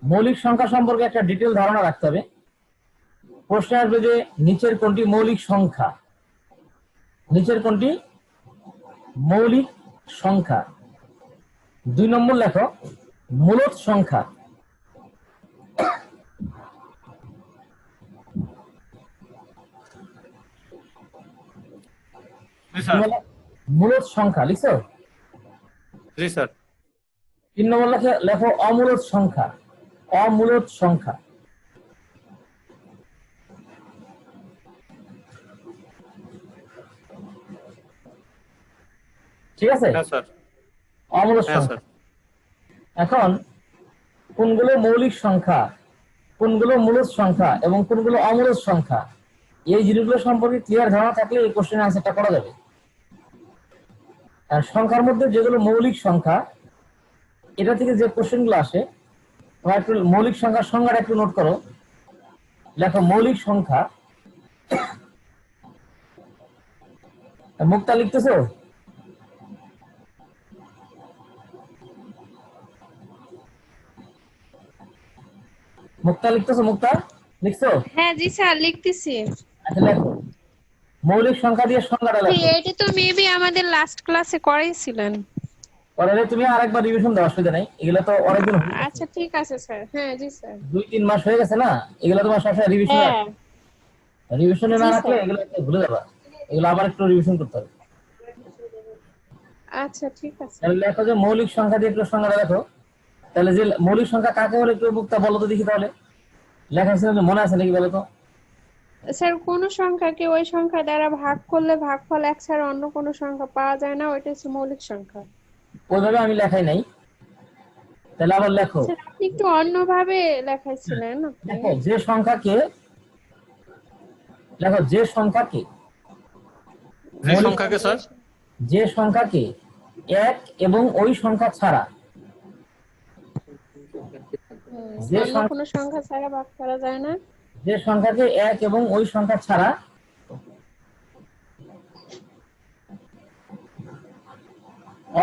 মৌলিক সংখ্যা সম্পর্কে একটা ডিটেল ধারণা রাখতে হবে। প্রশ্ন আসবে যে নিচের কোনটি মৌলিক সংখ্যা, নিচের কোনটি মৌলিক সংখ্যা। 2 নম্বর লেখো মূলদ সংখ্যা। মূলদ সংখ্যা লিখছো? জি স্যার। 3 নম্বর লেখো অমূলদ সংখ্যা, অমূলদ সংখ্যা। ঠিক আছে? হ্যাঁ স্যার। অমূলদ হ্যাঁ সংখ্যা। স্যার। এখন কোনগুলো মৌলিক সংখ্যা, কোনগুলো মূলদ সংখ্যা এবং কোনগুলো অমূলদ সংখ্যা, এই জিনিসগুলো সম্পর্কে ক্লিয়ার ধারণা থাকলে এই কোশ্চেনের আনসারটা করা যাবে। আর সংখ্যার মধ্যে যেগুলো মৌলিক সংখ্যা, এটা থেকে যে কোশ্চেনগুলো আসে, তোমরা একটু মৌলিক সংখ্যার সংজ্ঞাটা একটু নোট করো। লেখো মৌলিক সংখ্যা। মুক্তা লিখতেছো? মুক্তা লিখতেছো? মুক্তা লিখছো? হ্যাঁ জি স্যার লিখতেছি। আচ্ছা লেখো মৌলিক সংখ্যা দিয়ে সংজ্ঞাটা লেখো। এটা তো মেবি আমাদের লাস্ট ক্লাসে করাইছিলেন। পরে তুমি আরেকবার রিভিশন দাও, অসুবিধা নেই, এগুলো তো অনেকদিন হয়ে গেছে। আচ্ছা ঠিক আছে স্যার। হ্যাঁ জি স্যার। 2-3 মাস হয়ে গেছে না, এগুলো তোমার সবসময় রিভিশন হ্যাঁ রিভিশনে না জি রাখলে স্যার। এগুলো ভুলে যাবা, এগুলো আবার একটু রিভিশন করতে হবে। আচ্ছা ঠিক আছে। তাহলে লেখো যে মৌলিক সংখ্যা দিয়ে একটু সংজ্ঞাটা লেখো। তাহলে যে মৌলিক সংখ্যা কাকে বলে একটু মুক্তা বলো তো দেখি। তাহলে লেখা ছিল, মনে আছে নাকি বলো তো? স্যার কোন সংখ্যাকে ওই সংখ্যা দ্বারা ভাগ করলে ভাগফল 1 ছাড়া অন্য কোনো সংখ্যা পাওয়া যায় না, ওইটা হচ্ছে মৌলিক সংখ্যা। ওইভাবে আমি লেখাই নাই, তাহলে আবার লেখো। স্যার আপনি একটু অন্যভাবে লেখাইছিলেন। দেখো যে সংখ্যাকে, দেখো যে সংখ্যাকে, যে সংখ্যাকে স্যার, যে সংখ্যাকে 1 এবং ওই সংখ্যা ছাড়া, যে অন্য কোনো সংখ্যা ছাড়া ভাগ করা যায় না, যে সংখ্যাকে 1 এবং ওই সংখ্যা ছাড়া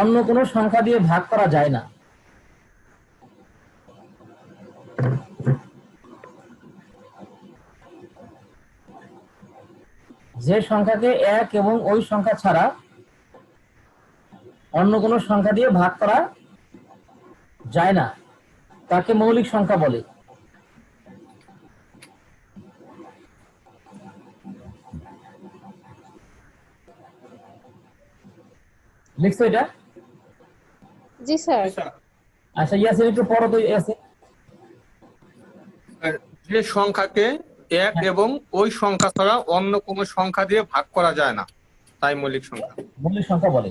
অন্য কোনো সংখ্যা দিয়ে ভাগ করা যায় না, যে সংখ্যাকে 1 এবং ওই সংখ্যা ছাড়া অন্য কোনো সংখ্যা দিয়ে ভাগ করা যায় না, তাকে মৌলিক সংখ্যা বলে। লিখছো এটা? জি স্যার। আচ্ছা ইয়াসিন একটু পড়ো তো। ইয়াসিন যে সংখ্যাকে 1 এবং ওই সংখ্যা ছাড়া অন্য কোনো সংখ্যা দিয়ে ভাগ করা যায় না, তাই মৌলিক সংখ্যা। মৌলিক সংখ্যা বলে।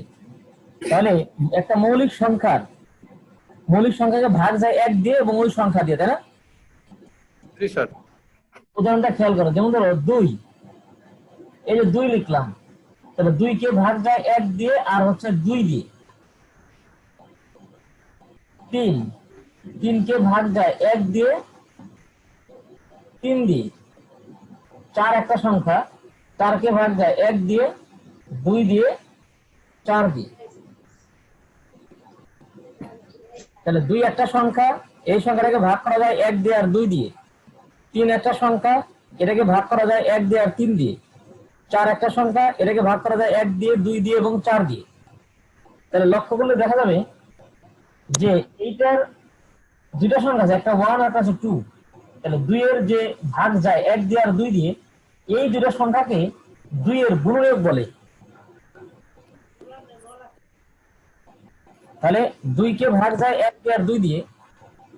তাহলে একটা মৌলিক সংখ্যাকে ভাগ যায় 1 দিয়ে এবং ওই সংখ্যা দিয়ে, তাই না? জি স্যার। উদাহরণটা খেয়াল করো, যেমন ধরো 2, এই যে 2 লিখলাম, তাহলে 2 কে ভাগ যায় 1 দিয়ে আর হচ্ছে 2 দিয়ে। 3 কে ভাগ যায় 1 দিয়ে 3 দিয়ে। 4 একটা সংখ্যা, 4 কে ভাগ যায় 1 দিয়ে 2 দিয়ে 4 দিয়ে। তাহলে 2 একটা সংখ্যা, এই সংখ্যাটাকে ভাগ করা যায় 1 দিয়ে আর 2 দিয়ে। 3 একটা সংখ্যা, এটাকে ভাগ করা যায় 1 দিয়ে আর 3 দিয়ে। 4 একটা সংখ্যা, এটাকে ভাগ করা যায় 1 দিয়ে 2 দিয়ে এবং 4 দিয়ে। তাহলে লক্ষ্য করলে দেখা যাবে যে এইটার দুইটা সংখ্যা আছে, একটা 1 আর একটা আছে 2। তাহলে 2 এর যে ভাগ যায় 1 দিয়ে আর 2 দিয়ে, এই দুটো সংখ্যাকে 2 এর গুণনীয়ক বলে। তাহলে 2 কে ভাগ যায় 1 দিয়ে আর 2 দিয়ে,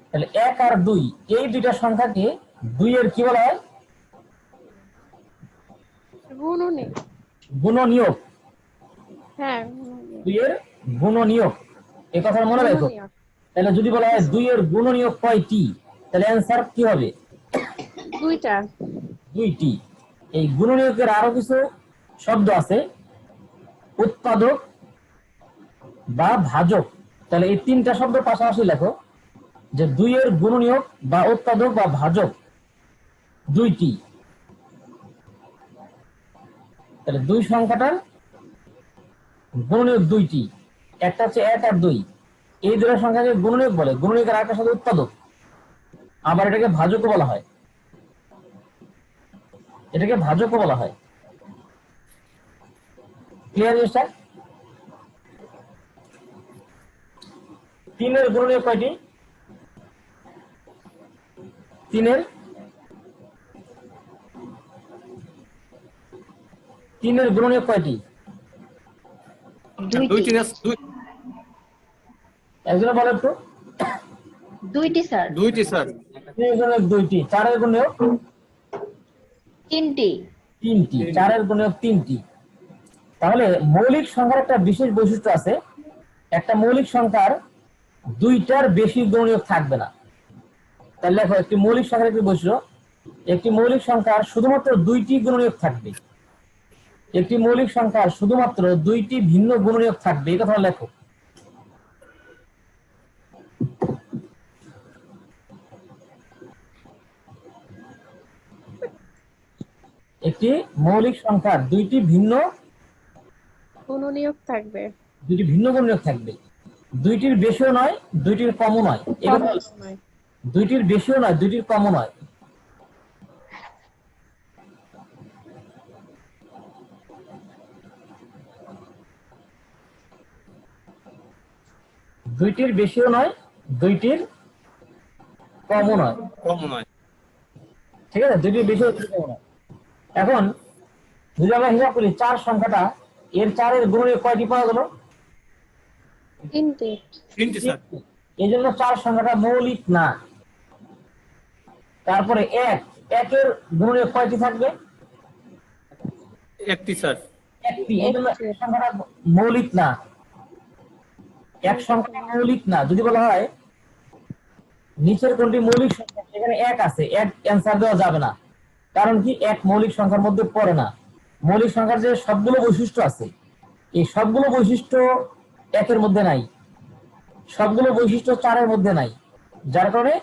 তাহলে 1 আর 2 এই দুইটা সংখ্যাকে 2 এর কি বলা হয়? গুণনীয়ক। হ্যাঁ 2 এর গুণনীয়ক, এই কথা মনে রাখো। তাহলে যদি বলা হয় 2 এর গুণনীয়ক কয়টি, তাহলে অ্যান্সার কি হবে? 2টা। 2টি। এই গুণনীয়কের আরো কিছু শব্দ আছে, উৎপাদক বা ভাজক। তাহলে এই 3টা শব্দ পাশাপাশি লেখো, যে 2 এর গুণনীয়ক বা উৎপাদক বা ভাজক 2টি। তাহলে 2 সংখ্যাটার গুণনীয়ক 2টি, একটা হচ্ছে 1 আর 2। এই দুটো সংখ্যাকে গুণনীয়ক বলে। গুণনীয়কের আরেকটা শব্দ উৎপাদক। আবার এটাকে ভাজকও বলা হয়, এটাকে ভাজকও বলা হয়। ক্লিয়ার জিনিসটা? 3 এর গুণনীয়ক কয়টি? 3 এর 3 এর গুণনীয়ক কয়টি? দুইটি না একজনে বলেন তো। দুইটি স্যার। দুইটি স্যার। 3 এর গুণনীয়ক 2টি, 4 এর গুণনীয়ক তিনটি। 3টি, 4 এর গুণনীয়ক 3টি। তাহলে মৌলিক সংখ্যার একটা বিশেষ বৈশিষ্ট্য আছে, একটা মৌলিক সংখ্যার 2টার বেশি গুণনীয়ক থাকবে না। তাহলে দেখো, একটি মৌলিক সংখ্যার একটি বৈশিষ্ট্য, একটি মৌলিক সংখ্যার শুধুমাত্র 2টি গুণনীয়ক থাকবে, একটি মৌলিক সংখ্যার শুধুমাত্র 2টি ভিন্ন গুণনীয়ক থাকবে। এই কথা লেখো। একটি মৌলিক সংখ্যার 2টি ভিন্ন গুণনীয়ক থাকবে, 2টি ভিন্ন গুণনীয়ক থাকবে, 2টির বেশিও নয়, 2টির কমও নয়। এই কথা, কম নয়। 2টির বেশিও নয়, 2টির কমও নয়। দুইটির বেশিও নয়, 2টির কমও নয়। কম নয়। ঠিক আছে, 2টির বেশিও 2টির কমও নয়। এখন যদি আমরা হিসাব করি 4 সংখ্যাটা, এর 4 এর গুণনীয়ক কয়টি পাওয়া গেল? তিনটে। তিনটি স্যার। এই জন্য 4 সংখ্যাটা মৌলিক না। তারপরে 1 এর গুণনীয়ক কয়টি থাকবে? একটি স্যার। একটি। এই জন্য 1 সংখ্যাটা মৌলিক না, 1 সংখ্যাটা মৌলিক না। যদি বলা হয় নিচের কোনটি মৌলিক সংখ্যা, সেখানে 1 আছে, 1 অ্যান্সার দেওয়া যাবে না। কারণ কি? 1 মৌলিক সংখ্যার মধ্যে পড়ে না। মৌলিক সংখ্যার যে সবগুলো বৈশিষ্ট্য আছে, এই সবগুলো বৈশিষ্ট্য 1 এর মধ্যে নাই, সবগুলো বৈশিষ্ট্য 4 এর মধ্যে নাই। যার কারণে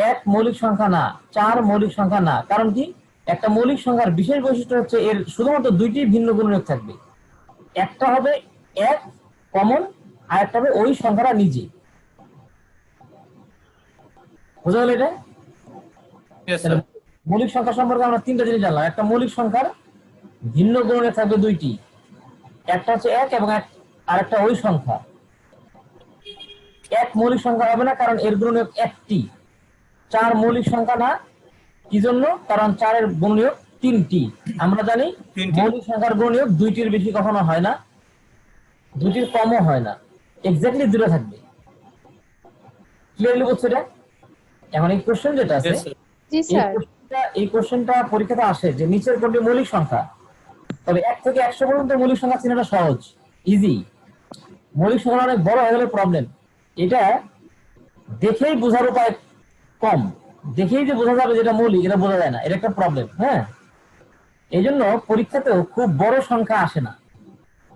1 মৌলিক সংখ্যা না, 4 মৌলিক সংখ্যা না। কারণ কি? একটা মৌলিক সংখ্যার বিশেষ বৈশিষ্ট্য হচ্ছে এর শুধুমাত্র 2টি ভিন্ন গুণনীয়ক থাকবে। একটা হবে 1 কমন, আর একটা হবে ওই সংখ্যাটা নিজে। বুঝা গেল এটা? Yes, sir. মৌলিক সংখ্যা সম্পর্কে আমরা 3টা জিনিস জানলাম। একটা মৌলিক সংখ্যার ভিন্ন গুণনীয়ক থাকবে 2টি, একটা হচ্ছে 1 এবং আরেকটা ওই সংখ্যা। 1 মৌলিক সংখ্যা হবে না, কারণ এর গুণনীয়ক 1টি। 4 মৌলিক সংখ্যা না, কি জন্য? কারণ 4 এর গুণনীয়ক 3টি। আমরা জানি 3টি। মৌলিক সংখ্যার গুণনীয়ক 2টির বেশি কখনো হয় না, 2টির কমও হয় না, এক্স্যাক্টলি 2টা থাকবে। ক্লিয়ারলি বুঝছো এটা? এখন এই কোশ্চেন যেটা আছে, Yes, স্যার। জি স্যার। এই কোশ্চেনটা পরীক্ষাতে আসে যে নিচের কোনটি মৌলিক সংখ্যা। তবে 1 থেকে 100 পর্যন্ত মৌলিক সংখ্যা চেনাটা সহজ, ইজি। মৌলিক সংখ্যা অনেক বড় হয়ে গেলে প্রবলেম। এটা দেখেই বোঝার উপায় কম, দেখেই যে বোঝা যাবে যেটা মৌলিক, এটা বোঝা যায় না, এটা একটা প্রবলেম। হ্যাঁ, এই জন্য পরীক্ষাতেও খুব বড় সংখ্যা আসে না,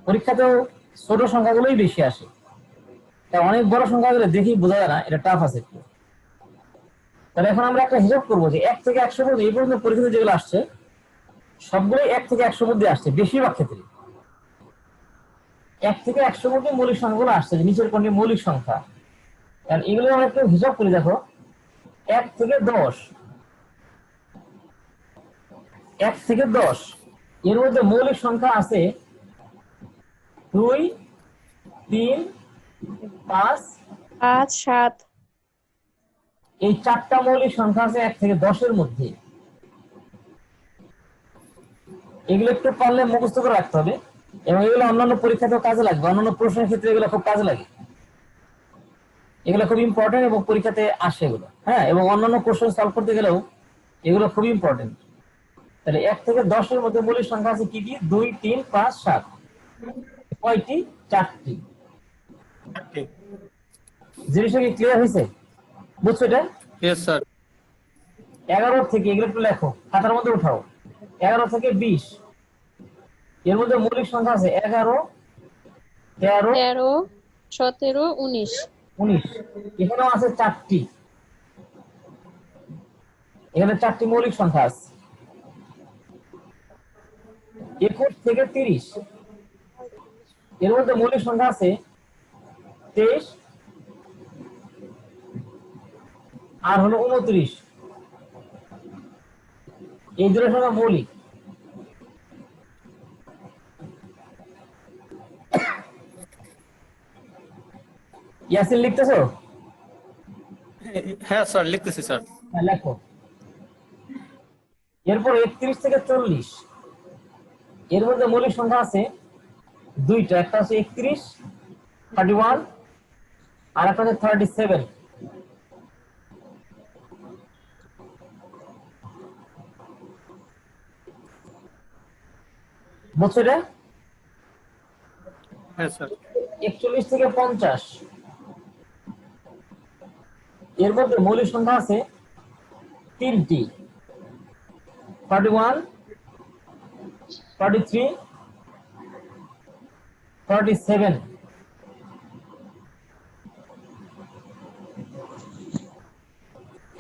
পরীক্ষাতেও ছোট সংখ্যাগুলোই বেশি আসে। তা অনেক বড় সংখ্যা গুলো দেখেই বোঝা যায় না, এটা টাফ আছে একটু। তাহলে এখন আমরা একটা হিসাব করবো যে 1 থেকে 100 পর্যন্ত এই পর্যন্ত পরীক্ষাতে যেগুলো আসছে সবগুলোই 1 থেকে 100 মধ্যে আসছে বেশিরভাগ ক্ষেত্রে। 1 থেকে 100 মধ্যে মৌলিক সংখ্যাগুলো আসছে, যে নিচের কোনটি মৌলিক সংখ্যা। কারণ এগুলো আমরা একটু হিসাব করি, দেখো 1 থেকে 10, 1 থেকে 10 এর মধ্যে মৌলিক সংখ্যা আছে 2, 3, 5, 5, 7। এই 4টা মৌলিক সংখ্যা আছে 1 থেকে 10 এর মধ্যে। এগুলো একটু পারলে মুখস্থ করে রাখতে হবে, এবং এগুলো অন্যান্য পরীক্ষাতেও কাজে লাগবে, অন্যান্য প্রশ্নের ক্ষেত্রে এগুলো খুব কাজে লাগে। এগুলো খুব ইম্পর্টেন্ট এবং পরীক্ষাতে আসে এগুলো। হ্যাঁ, এবং অন্যান্য কোশ্চেন সলভ করতে গেলেও এগুলো খুব ইম্পর্টেন্ট। তাহলে 1 থেকে 10 এর মধ্যে মৌলিক সংখ্যা আছে কি কি? 2, 3, 5, 7। কয়টি? 4টি। জিনিসটা কি ক্লিয়ার হয়েছে? বুঝছো এটা? Yes, sir. 11 থেকে, এগুলো একটু লেখো, খাতার মধ্যে উঠাও। 11 থেকে 20 এর মধ্যে মৌলিক সংখ্যা আছে 11, 13, 13, 17, 19। 19। এখানেও আছে 4টি, এখানে 4টি মৌলিক সংখ্যা আছে। 21 থেকে 30 এর মধ্যে মৌলিক সংখ্যা আছে 23, আর হলো 29, এই দুটো সংখ্যা মৌলিক। ইয়াসিন লিখতেছো? হ্যাঁ স্যার, লিখতেছি স্যার। হ্যাঁ, লেখো। এরপর 31 থেকে 40, এর মধ্যে মৌলিক সংখ্যা আছে দুইটা, একটা হচ্ছে 31, 31, আর একটা হচ্ছে 37। বুঝছো এটা? হ্যাঁ স্যার। 41 থেকে 50, এর মধ্যে মৌলিক সংখ্যা আছে তিনটি, 41, 43, 47।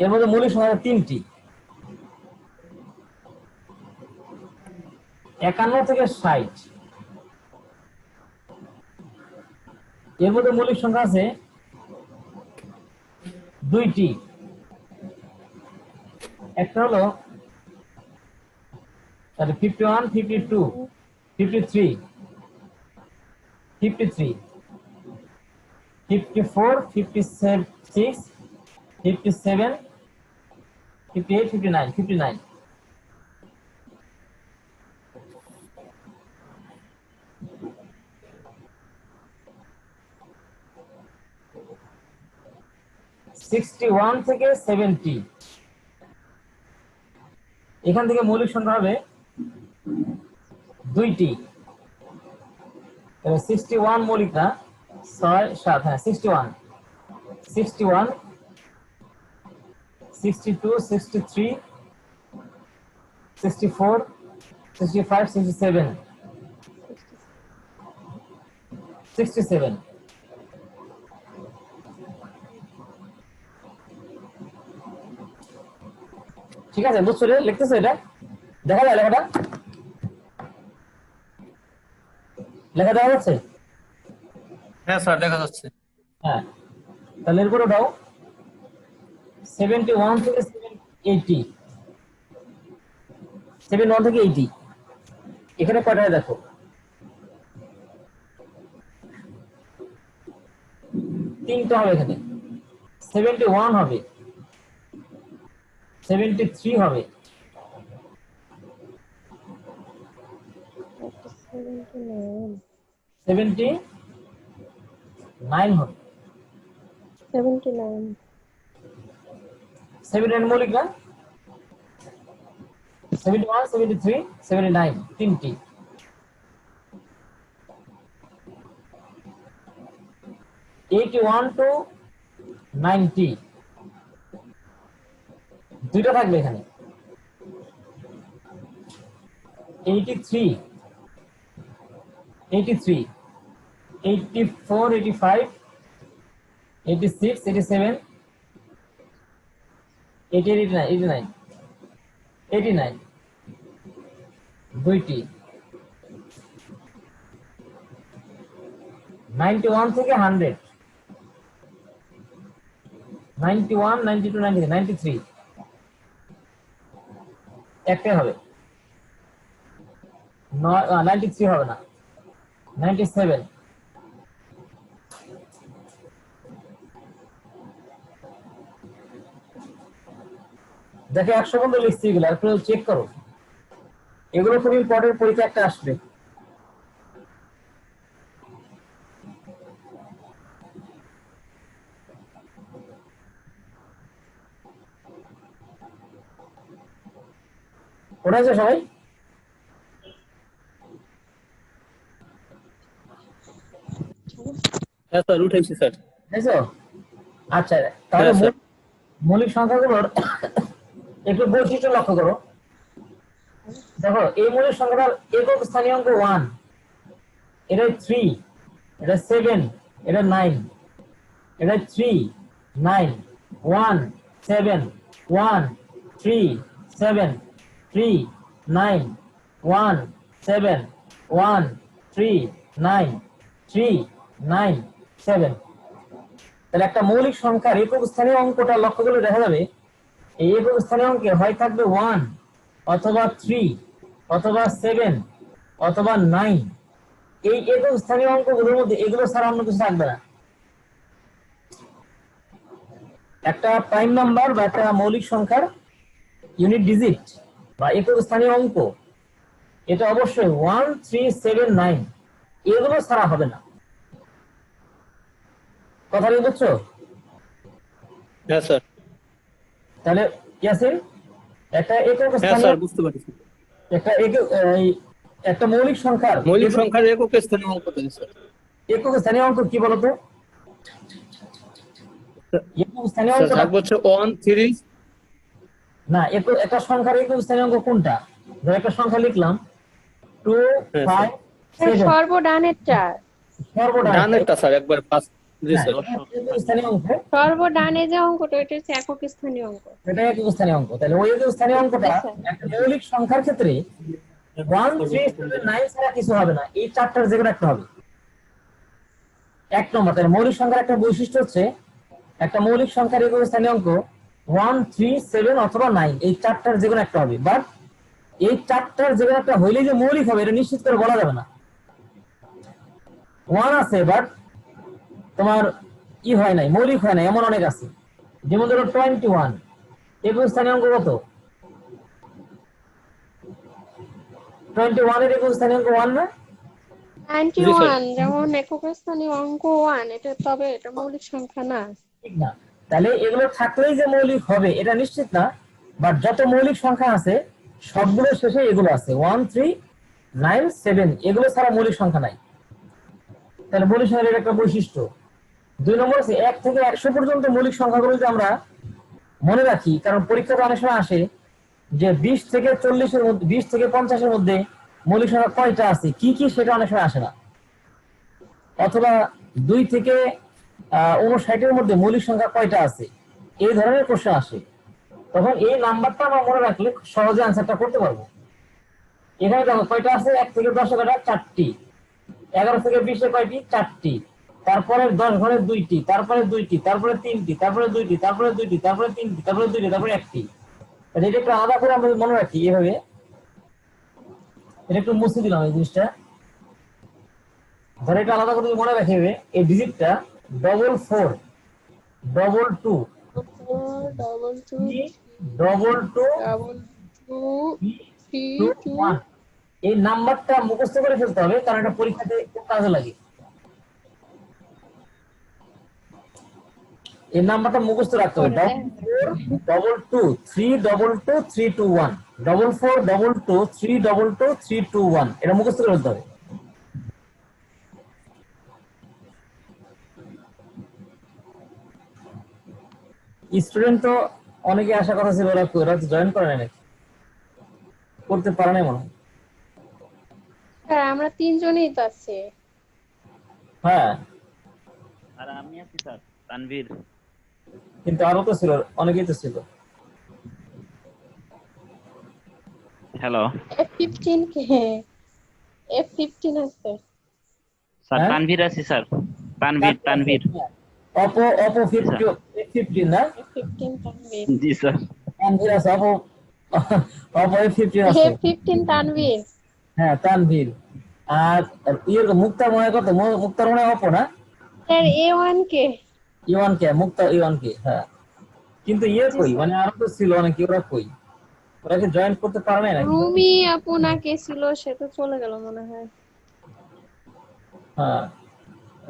এর মধ্যে মৌলিক সংখ্যা আছে তিনটি, 51 থেকে 60। এর মধ্যে মৌলিক সংখ্যা আছে দুইটি, একটা হলো 51, 52, 53, 53, 54, 56, 57, 58, 59, 59। (61) থেকে 70, এখান থেকে মৌলিক সংখ্যা হবে দুইটি। 61 মৌলিক না, 6, 7, হ্যাঁ 61, 61, 62, 63, 64, 65, 67, 67। ঠিক আছে, বুঝছো? লিখতেছো এটা? দেখা যায় লেখাটা? লেখা দেখা যাচ্ছে? হ্যাঁ স্যার, দেখা যাচ্ছে। হ্যাঁ, তাহলে এরপরে দাও 71 থেকে 80, 71 থেকে 80, এখানে কয়টা দেখো? তিনটা হবে এখানে। 71 হবে, 73 হবে, 79 হবে। 79 79 মৌলিক না? 71, 73, 79, তিনটি। (81 to 90) দুইটা থাকবে এখানে। 83, 83, 84, 85, 86, 87, 88, 89, 89, দুইটি। 91 থেকে 100, 91, 92, 93, 93, একটাই হবে। 93 হবে না, 97। দেখো 100 পর্যন্ত লিখছি, এগুলো একটু চেক করো, এগুলো খুব ইম্পর্টেন্ট, পরীক্ষা একটা আসবে। পড়েছে সবাই? হ্যাঁ স্যার, উঠেছি স্যার। বুঝছো? আচ্ছা, তাহলে হ্যাঁ, স্যার। মৌলিক সংখ্যাগুলোর একটু বৈশিষ্ট্য লক্ষ্য করো। দেখো, এই মৌলিক সংখ্যাটার একক স্থানীয় অঙ্ক 1, এটা 3, এটা 7, এটা 9, এটা 3, 9, 1, 7, 1, 3, 7, 3, 9, 1, 7, 1, 3, 9, 3, 9, 7। তাহলে একটা মৌলিক সংখ্যার একক স্থানীয় অঙ্কটা লক্ষ্য করলে দেখা যাবে এই একক স্থানীয় অঙ্কে হয় থাকবে 1 অথবা 3 অথবা 7 অথবা 9। এই একক স্থানীয় অঙ্কগুলোর মধ্যে এগুলো ছাড়া অন্য কিছু থাকবে না। একটা প্রাইম নাম্বার বা একটা মৌলিক সংখ্যার ইউনিট ডিজিট বা একক স্থানীয় অঙ্ক এটা অবশ্যই 1 3 7 9 এগুলো ছাড়া হবে না। কথা কি বুঝছো? হ্যাঁ স্যার, তাহলে ইয়াসিন একটা একক হ্যাঁ স্থানীয় স্যার বুঝতে পারছি। একটা মৌলিক সংখ্যার মৌলিক সংখ্যার একক স্থানীয় অঙ্ক দেন স্যার। একক স্থানীয় অঙ্ক কি বলতো? একক স্থানীয় স্যার অঙ্ক থাকবে হচ্ছে 1 3। না, একটা সংখ্যার একক স্থানীয় অঙ্ক কোনটা? ধর একটা সংখ্যা লিখলাম 2 5 7 সর্বডানের 4। ডানেরটা স্যার একবার ফার্স্ট। জি স্যার। একক স্থানীয় অঙ্ক সর্বডানে যে অঙ্কটা এটা হচ্ছে একক স্থানীয় অঙ্ক। এটা একক স্থানীয় অঙ্ক। তাহলে ওই একক স্থানীয় অঙ্কটা একটা মৌলিক সংখ্যার ক্ষেত্রে 1 3 7 9 ছাড়া কিছু হবে না, এই চারটার যেকোনো একটা হবে। এক নম্বর, তাহলে মৌলিক সংখ্যার একটা বৈশিষ্ট্য হচ্ছে একটা মৌলিক সংখ্যার একক স্থানীয় অঙ্ক 1 3 7 অথবা 9 এই চারটার যেকোনো একটা হবে। বাট এই চারটার যেকোনো একটা হইলেই যে মৌলিক হবে এটা নিশ্চিত করে বলা যাবে না। 1 আছে বাট তোমার কি হয় নাই, মৌলিক হয় না, এমন অনেক আছে। যেমন ধরো 21 একক স্থানীয় অঙ্ক কত? 21 এর একক স্থানীয় অঙ্ক 1 না? 91 যেমন একক স্থানীয় অঙ্ক 1 এটা, তবে এটা মৌলিক সংখ্যা না। ঠিক না। তাহলে এগুলো থাকলেই যে মৌলিক হবে এটা নিশ্চিত না। বাট যত মৌলিক সংখ্যা আছে সবগুলো শেষে এগুলো আছে 1 3 9 7 এগুলো ছাড়া মৌলিক সংখ্যা নাই। তাহলে মৌলিক সংখ্যার একটা বৈশিষ্ট্য। 2 নম্বর আছে 1 থেকে 100 পর্যন্ত মৌলিক সংখ্যাগুলো যদি আমরা মনে রাখি, কারণ পরীক্ষাতে অনেক সময় আসে যে 20 থেকে 40 এর মধ্যে 20 থেকে 50 এর মধ্যে মৌলিক সংখ্যা কয়টা আছে কি কি সেটা অনেক সময় আসে না। অথবা 2 থেকে 59 এর মধ্যে মৌলিক সংখ্যা কয়টা আছে এই ধরনের প্রশ্ন আসে। তখন এই নাম্বারটা আমরা মনে রাখলে সহজে আনসারটা করতে পারবো। এখানে দেখো কয়টা আছে, 1 থেকে 10 এ কয়টা? 4টি। 11 থেকে 20 এ কয়টি? 4টি। তারপরে 10 ঘরে 2টি, তারপরে 2টি, তারপরে 3টি, তারপরে 2টি, তারপরে 2টি, তারপরে 3টি, তারপরে 2টি, তারপরে 1টি। তাহলে এটা একটু আলাদা করে আমরা মনে রাখি এভাবে। এটা একটু মুছে দিলাম এই জিনিসটা। ধরে এটা আলাদা করে মনে রাখি এই ডিজিটটা 44 22 1 এই নাম্বারটা মুখস্থ করে ফেলতে হবে, কারণ এটা পরীক্ষাতে খুব কাজে লাগে। এই নাম্বারটা মুখস্থ রাখতে হবে 44 22 321 44 22 321 এটা মুখস্থ করে ফেলতে হবে। স্টুডেন্ট তো অনেকে আশা কথা ছিল ওরা তো জয়েন করে নাই নাকি, করতে পারে নাই মনে হয়। হ্যাঁ আমরা 3 জনই তো আছি। হ্যাঁ আর আমি আছি স্যার, তানভীর। কিন্তু আরো তো ছিল, অনেকেই তো ছিল। হ্যালো F15 কে? F15 আছে স্যার, হ্যাঁ? তানভীর আছি স্যার। তানভীর। অপো 15 না? F15 তানভীর। জি স্যার। তানভীর আছে, অপো F15 আছে। F15 তানভীর। হ্যাঁ তানভীর। আর মুক্তার মনে হয় কত? মুক্তার মনে হয় অপো না? স্যার A1 কে? ইওয়ান কে? মুক্তা ইওয়ান কে? হ্যাঁ। কিন্তু কই, মানে আরো তো ছিল অনেকে, ওরা কই? ওরা কি জয়েন করতে পারে নাই নাকি? রুমি আপু না কে ছিল, সে তো চলে গেল মনে হয়। হ্যাঁ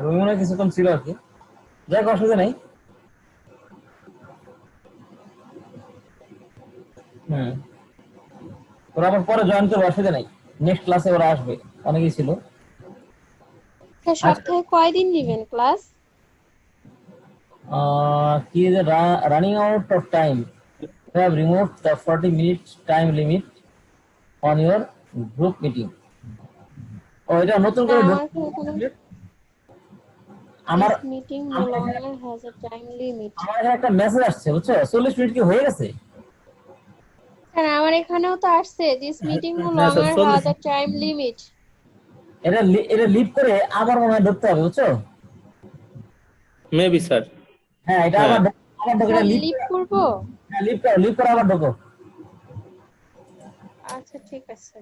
রুমি মনে হয় কিছুক্ষণ ছিল আর কি। যাই হোক, অসুবিধা নেই। ওরা আবার পরে জয়েন করবে, অসুবিধা নেই। নেক্সট ক্লাসে ওরা আসবে, অনেকেই ছিল। স্যার সপ্তাহে কয়দিন নেবেন ক্লাস? কি is running out of time. You have removed the 40 minutes time limit on your group meeting. এটা নতুন করে আমার meeting no longer has a time limit. আমার এখানে একটা মেসেজ আসছে, বুঝছো? 40 মিনিট কি হয়ে গেছে? স্যার আমার এখানেও তো আসছে this meeting no হ্যাঁ, sir, longer has a time limit. এটা লিভ করে আবার মনে হয় ধরতে হবে, বুঝছো? Maybe sir. হ্যাঁ এটা হ্যাঁ। আবার ঢোকো, স্যার লিপ লিভ করবো? লিপ করো আবার ঢোকো। আচ্ছা ঠিক আছে।